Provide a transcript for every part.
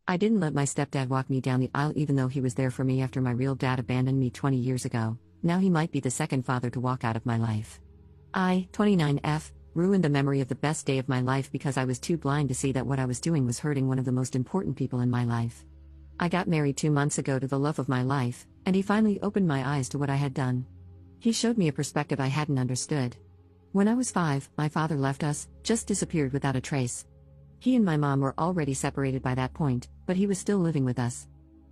I didn't let my stepdad walk me down the aisle even though he was there for me after my real dad abandoned me 20 years ago. Now he might be the second father to walk out of my life. I, 29F, ruined the memory of the best day of my life because I was too blind to see that what I was doing was hurting one of the most important people in my life. I got married 2 months ago to the love of my life, and he finally opened my eyes to what I had done. He showed me a perspective I hadn't understood. When I was 5, my father left us, just disappeared without a trace. He and my mom were already separated by that point, but he was still living with us.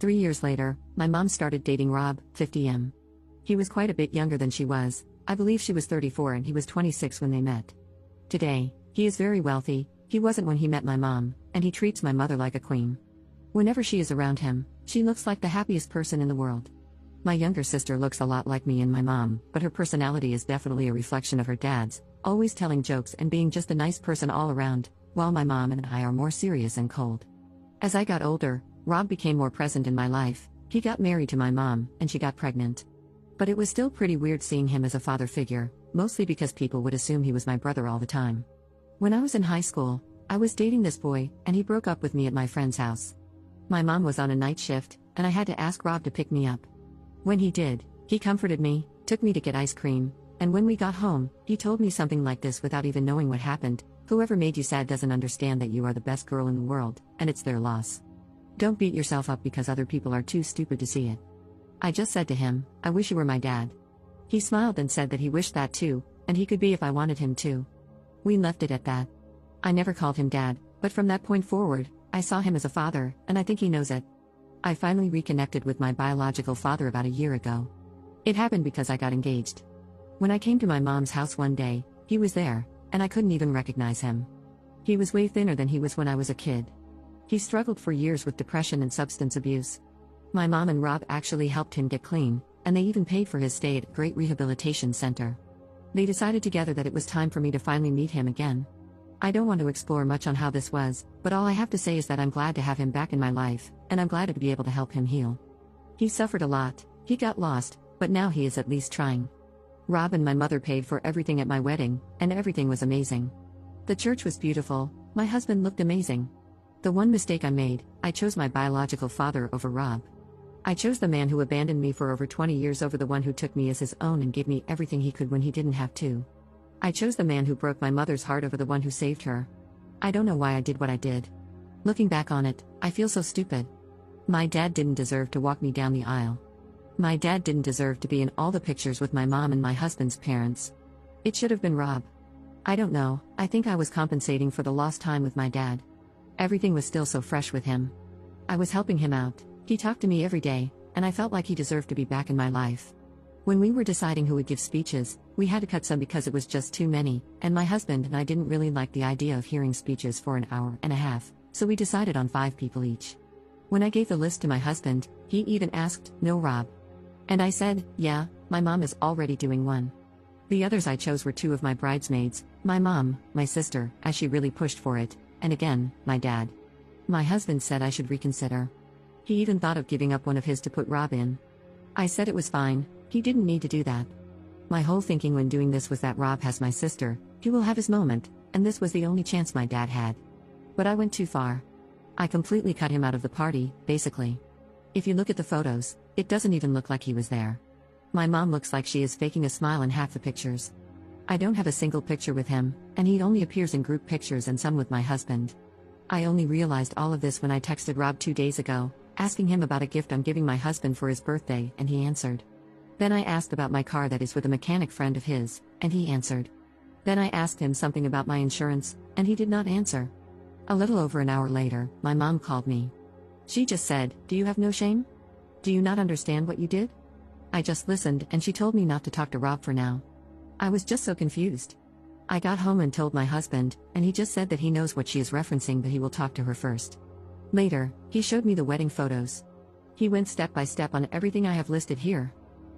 3 years later, my mom started dating Rob, 50M. He was quite a bit younger than she was. I believe she was 34 and he was 26 when they met. Today, he is very wealthy. He wasn't when he met my mom, and he treats my mother like a queen. Whenever she is around him, she looks like the happiest person in the world. My younger sister looks a lot like me and my mom, but her personality is definitely a reflection of her dad's, always telling jokes and being just a nice person all around, while my mom and I are more serious and cold. As I got older, Rob became more present in my life. He got married to my mom, and she got pregnant. But it was still pretty weird seeing him as a father figure, mostly because people would assume he was my brother all the time. When I was in high school, I was dating this boy, and he broke up with me at my friend's house. My mom was on a night shift, and I had to ask Rob to pick me up. When he did, he comforted me, took me to get ice cream, and when we got home, he told me something like this without even knowing what happened: "Whoever made you sad doesn't understand that you are the best girl in the world, and it's their loss. Don't beat yourself up because other people are too stupid to see it." I just said to him, "I wish you were my dad." He smiled and said that he wished that too, and he could be if I wanted him to. We left it at that. I never called him dad, but from that point forward, I saw him as a father, and I think he knows it. I finally reconnected with my biological father about a year ago. It happened because I got engaged. When I came to my mom's house one day, he was there, and I couldn't even recognize him. He was way thinner than he was when I was a kid. He struggled for years with depression and substance abuse. My mom and Rob actually helped him get clean, and they even paid for his stay at a great rehabilitation center. They decided together that it was time for me to finally meet him again. I don't want to explore much on how this was, but all I have to say is that I'm glad to have him back in my life, and I'm glad to be able to help him heal. He suffered a lot, he got lost, but now he is at least trying. Rob and my mother paid for everything at my wedding, and everything was amazing. The church was beautiful, my husband looked amazing. The one mistake I made, I chose my biological father over Rob. I chose the man who abandoned me for over 20 years over the one who took me as his own and gave me everything he could when he didn't have to. I chose the man who broke my mother's heart over the one who saved her. I don't know why I did what I did. Looking back on it, I feel so stupid. My dad didn't deserve to walk me down the aisle. My dad didn't deserve to be in all the pictures with my mom and my husband's parents. It should have been Rob. I don't know, I think I was compensating for the lost time with my dad. Everything was still so fresh with him. I was helping him out, he talked to me every day, and I felt like he deserved to be back in my life. When we were deciding who would give speeches, we had to cut some because it was just too many, and my husband and I didn't really like the idea of hearing speeches for an hour and a half, so we decided on 5 people each. When I gave the list to my husband, he even asked, "No, Rob?" And I said, "Yeah, my mom is already doing one." The others I chose were 2 of my bridesmaids, my mom, my sister, as she really pushed for it, and again, my dad. My husband said I should reconsider. He even thought of giving up one of his to put Rob in. I said it was fine, he didn't need to do that. My whole thinking when doing this was that Rob has my sister, he will have his moment, and this was the only chance my dad had. But I went too far. I completely cut him out of the party, basically. If you look at the photos, it doesn't even look like he was there. My mom looks like she is faking a smile in half the pictures. I don't have a single picture with him, and he only appears in group pictures and some with my husband. I only realized all of this when I texted Rob 2 days ago, asking him about a gift I'm giving my husband for his birthday, and he answered. Then I asked about my car that is with a mechanic friend of his, and he answered. Then I asked him something about my insurance, and he did not answer. A little over an hour later, my mom called me. She just said, "Do you have no shame? Do you not understand what you did?" I just listened, and she told me not to talk to Rob for now. I was just so confused. I got home and told my husband, and he just said that he knows what she is referencing, but he will talk to her first. Later, he showed me the wedding photos. He went step by step on everything I have listed here.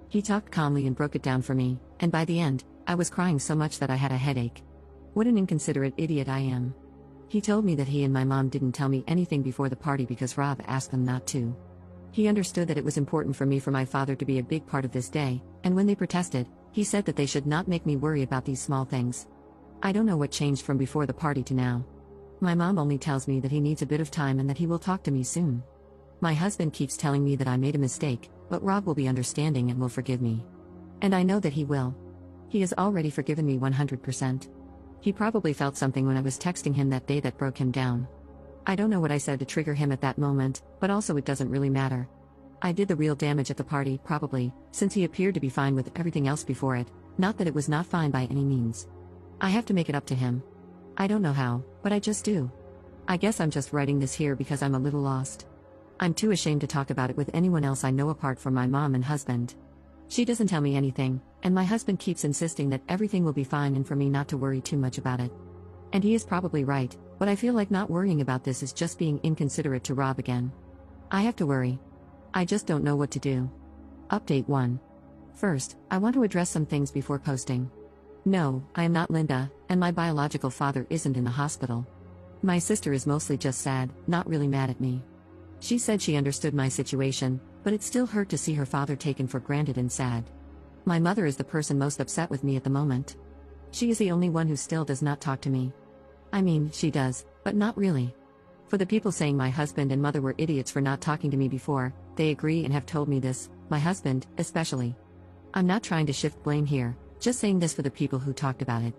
He talked calmly and broke it down for me, and by the end, I was crying so much that I had a headache. What an inconsiderate idiot I am. He told me that he and my mom didn't tell me anything before the party because Rob asked them not to. He understood that it was important for me for my father to be a big part of this day, and when they protested, he said that they should not make me worry about these small things. I don't know what changed from before the party to now. My mom only tells me that he needs a bit of time and that he will talk to me soon. My husband keeps telling me that I made a mistake, but Rob will be understanding and will forgive me. And I know that he will. He has already forgiven me 100%. He probably felt something when I was texting him that day that broke him down. I don't know what I said to trigger him at that moment, but also it doesn't really matter. I did the real damage at the party, probably, since he appeared to be fine with everything else before it, not that it was not fine by any means. I have to make it up to him. I don't know how, but I just do. I guess I'm just writing this here because I'm a little lost. I'm too ashamed to talk about it with anyone else I know apart from my mom and husband. She doesn't tell me anything, and my husband keeps insisting that everything will be fine and for me not to worry too much about it. And he is probably right, but I feel like not worrying about this is just being inconsiderate to Rob again. I have to worry. I just don't know what to do. Update 1. First, I want to address some things before posting. No, I am not Linda, and my biological father isn't in the hospital. My sister is mostly just sad, not really mad at me. She said she understood my situation, but it still hurt to see her father taken for granted and sad. My mother is the person most upset with me at the moment. She is the only one who still does not talk to me. I mean, she does, but not really. For the people saying my husband and mother were idiots for not talking to me before, they agree and have told me this, my husband, especially. I'm not trying to shift blame here, just saying this for the people who talked about it.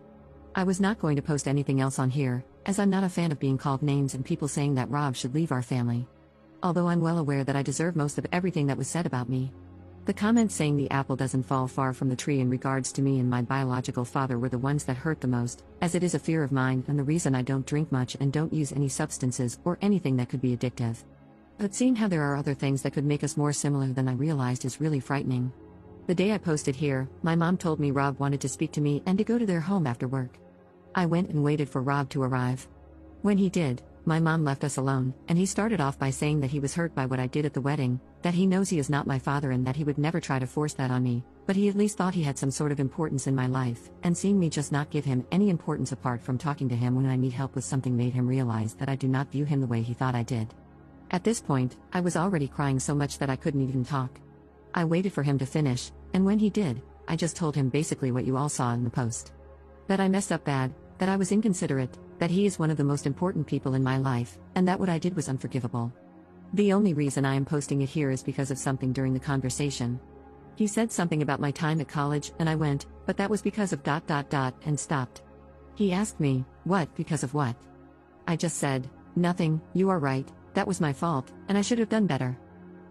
I was not going to post anything else on here, as I'm not a fan of being called names and people saying that Rob should leave our family. Although I'm well aware that I deserve most of everything that was said about me. The comments saying the apple doesn't fall far from the tree in regards to me and my biological father were the ones that hurt the most, as it is a fear of mine and the reason I don't drink much and don't use any substances or anything that could be addictive. But seeing how there are other things that could make us more similar than I realized is really frightening. The day I posted here, my mom told me Rob wanted to speak to me and to go to their home after work. I went and waited for Rob to arrive. When he did, my mom left us alone, and he started off by saying that he was hurt by what I did at the wedding, that he knows he is not my father and that he would never try to force that on me, but he at least thought he had some sort of importance in my life, and seeing me just not give him any importance apart from talking to him when I need help with something made him realize that I do not view him the way he thought I did. At this point, I was already crying so much that I couldn't even talk. I waited for him to finish, and when he did, I just told him basically what you all saw in the post. That I messed up bad, that I was inconsiderate, that he is one of the most important people in my life, and that what I did was unforgivable. The only reason I am posting it here is because of something during the conversation. He said something about my time at college, and I went, but that was because of ... and stopped. He asked me, what, because of what? I just said, nothing, you are right, that was my fault, and I should have done better.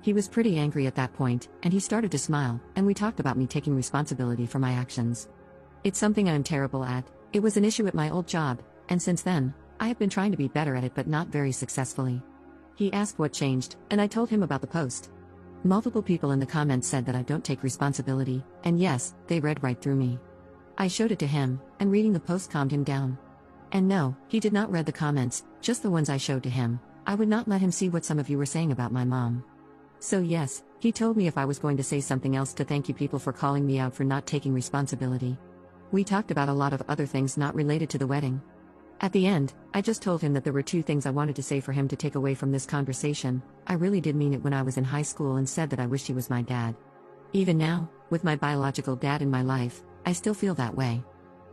He was pretty angry at that point, and he started to smile, and we talked about me taking responsibility for my actions. It's something I am terrible at, it was an issue at my old job, and since then, I have been trying to be better at it but not very successfully. He asked what changed, and I told him about the post. Multiple people in the comments said that I don't take responsibility, and yes, they read right through me. I showed it to him, and reading the post calmed him down. And no, he did not read the comments, just the ones I showed to him. I would not let him see what some of you were saying about my mom. So yes, he told me if I was going to say something else to thank you people for calling me out for not taking responsibility. We talked about a lot of other things not related to the wedding. At the end, I just told him that there were 2 things I wanted to say for him to take away from this conversation. I really did mean it when I was in high school and said that I wished he was my dad. Even now, with my biological dad in my life, I still feel that way.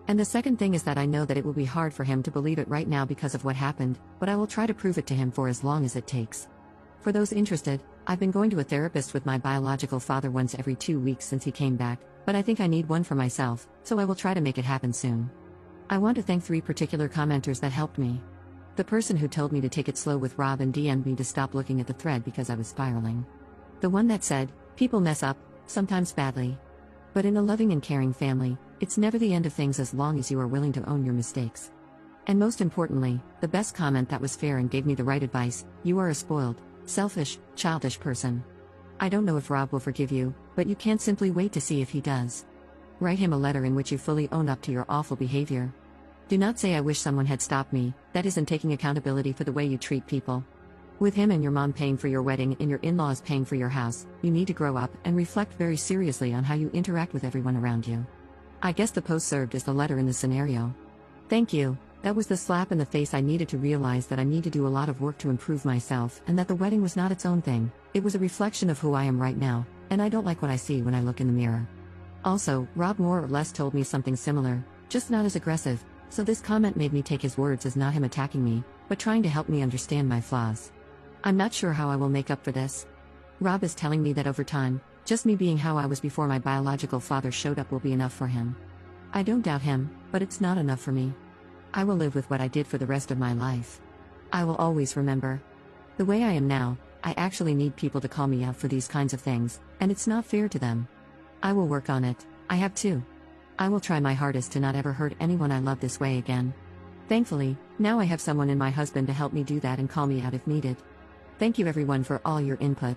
And the second thing is that I know that it will be hard for him to believe it right now because of what happened, but I will try to prove it to him for as long as it takes. For those interested, I've been going to a therapist with my biological father once every 2 weeks since he came back, but I think I need one for myself, so I will try to make it happen soon. I want to thank 3 particular commenters that helped me. The person who told me to take it slow with Rob and DM'd me to stop looking at the thread because I was spiraling. The one that said, people mess up, sometimes badly. But in a loving and caring family, it's never the end of things as long as you are willing to own your mistakes. And most importantly, the best comment that was fair and gave me the right advice, you are a spoiled, selfish, childish person. I don't know if Rob will forgive you, but you can't simply wait to see if he does. Write him a letter in which you fully own up to your awful behavior. Do not say I wish someone had stopped me, that isn't taking accountability for the way you treat people. With him and your mom paying for your wedding and your in-laws paying for your house, you need to grow up and reflect very seriously on how you interact with everyone around you. I guess the post served as the letter in the scenario. Thank you, that was the slap in the face I needed to realize that I need to do a lot of work to improve myself and that the wedding was not its own thing, it was a reflection of who I am right now, and I don't like what I see when I look in the mirror. Also, Rob more or less told me something similar, just not as aggressive, so this comment made me take his words as not him attacking me, but trying to help me understand my flaws. I'm not sure how I will make up for this. Rob is telling me that over time, just me being how I was before my biological father showed up will be enough for him. I don't doubt him, but it's not enough for me. I will live with what I did for the rest of my life. I will always remember. The way I am now, I actually need people to call me out for these kinds of things, and it's not fair to them. I will work on it, I have to. I will try my hardest to not ever hurt anyone I love this way again. Thankfully, now I have someone in my husband to help me do that and call me out if needed. Thank you everyone for all your input.